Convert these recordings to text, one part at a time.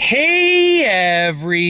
Hey everybody!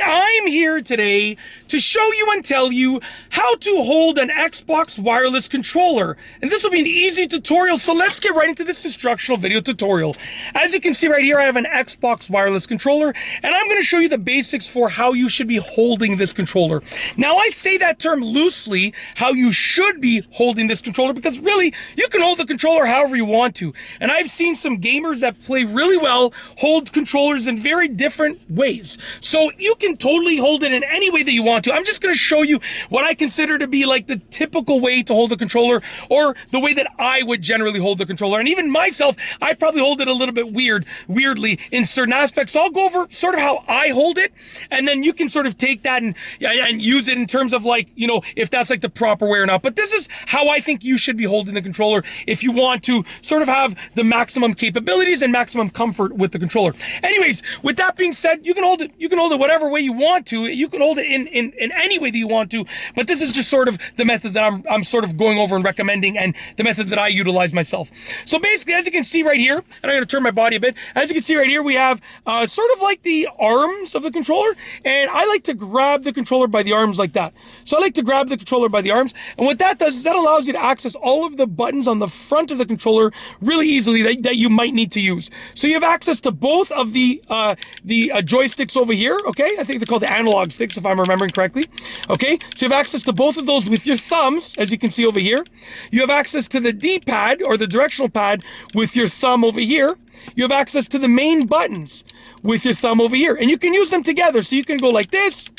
I'm here today to show you and tell you how to hold an Xbox wireless controller. And this will be an easy tutorial, so let's get right into this instructional video tutorial. As you can see right here, I have an Xbox wireless controller, and I'm going to show you the basics for how you should be holding this controller. Now, I say that term loosely, how you should be holding this controller, because really, you can hold the controller however you want to. And I've seen some gamers that play really well hold controllers in very different ways. So you can totally hold it in any way that you want to. I'm just going to show you what I consider to be like the typical way to hold a controller, or the way that I would generally hold the controller. And even myself, I probably hold it a little bit weirdly in certain aspects. So I'll go over sort of how I hold it, and then you can sort of take that and use it in terms of, like, you know, if that's like the proper way or not. But this is how I think you should be holding the controller if you want to sort of have the maximum capabilities and maximum comfort with the controller. Anyways, with that being said, you can hold it whatever way you want to. You can hold it in any way that you want to, but this is just sort of the method that I'm sort of going over and recommending, and the method that I utilize myself. So basically, as you can see right here, and I'm going to turn my body a bit, as you can see right here, we have sort of like the arms of the controller, and I like to grab the controller by the arms like that. So I like to grab the controller by the arms, and what that does is that allows you to access all of the buttons on the front of the controller really easily that you might need to use. So you have access to both of the joysticks over here, okay? I think they're called the analog sticks, if I'm remembering correctly, okay? So you have access to both of those with your thumbs, as you can see over here. You have access to the D-pad, or the directional pad, with your thumb over here. You have access to the main buttons with your thumb over here, and you can use them together. So you can go like this,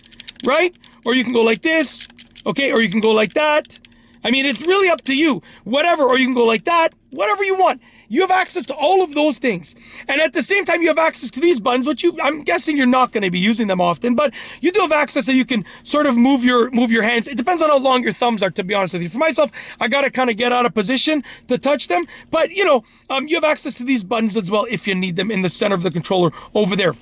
right? Or you can go like this, okay? Or you can go like that. I mean, it's really up to you, whatever. Or you can go like that, whatever you want. You have access to all of those things. And at the same time, you have access to these buttons, which I'm guessing you're not going to be using them often, but you do have access so you can sort of move your hands. It depends on how long your thumbs are, to be honest with you. For myself, I got to kind of get out of position to touch them. But, you know, you have access to these buttons as well if you need them in the center of the controller over there.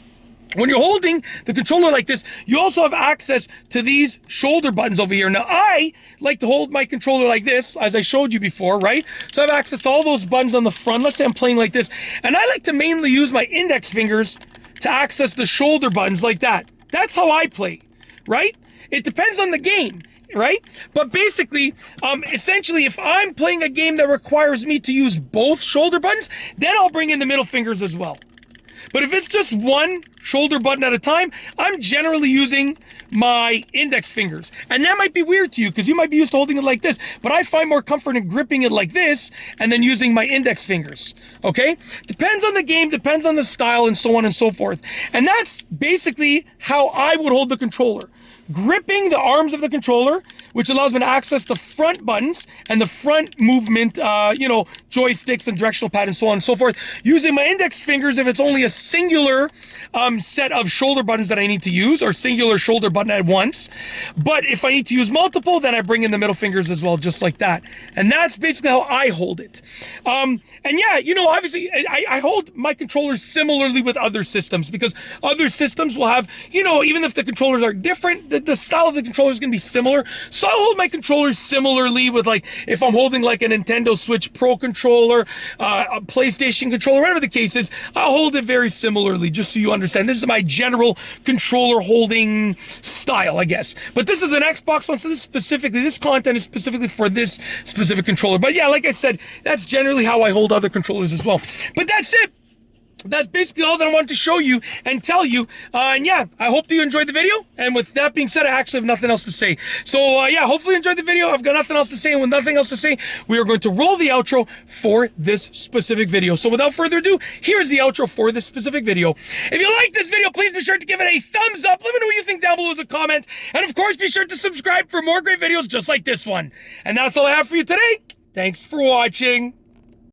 When you're holding the controller like this, you also have access to these shoulder buttons over here. Now, I like to hold my controller like this, as I showed you before, right? So I have access to all those buttons on the front. Let's say I'm playing like this. And I like to mainly use my index fingers to access the shoulder buttons like that. That's how I play, right? It depends on the game, right? But basically, essentially, if I'm playing a game that requires me to use both shoulder buttons, then I'll bring in the middle fingers as well. But if it's just one shoulder button at a time, I'm generally using my index fingers. And that might be weird to you, because you might be used to holding it like this, but I find more comfort in gripping it like this and then using my index fingers, okay? Depends on the game, depends on the style, and so on and so forth. And that's basically how I would hold the controller. Gripping the arms of the controller, which allows me to access the front buttons and the front movement, you know, joysticks and directional pad and so on and so forth. Using my index fingers if it's only a singular set of shoulder buttons that I need to use, or singular shoulder button at once. But if I need to use multiple, then I bring in the middle fingers as well, just like that. And that's basically how I hold it. And yeah, you know, obviously, I hold my controllers similarly with other systems, because other systems will have, you know, even if the controllers are different, the style of the controller is going to be similar. So I hold my controllers similarly with, like, if I'm holding like a Nintendo Switch Pro controller, a PlayStation controller, whatever the case is, I'll hold it very similarly, just so you understand. This is my general controller holding style, I guess. But this is an Xbox one, so this content is specifically for this specific controller. But yeah, like I said, that's generally how I hold other controllers as well. But that's it. That's basically all that I wanted to show you and tell you. And yeah, I hope that you enjoyed the video. And with that being said, I actually have nothing else to say. So yeah, hopefully you enjoyed the video. I've got nothing else to say. And with nothing else to say, we are going to roll the outro for this specific video. So without further ado, here's the outro for this specific video. If you like this video, please be sure to give it a thumbs up. Let me know what you think down below as a comment. And of course, be sure to subscribe for more great videos just like this one. And that's all I have for you today. Thanks for watching.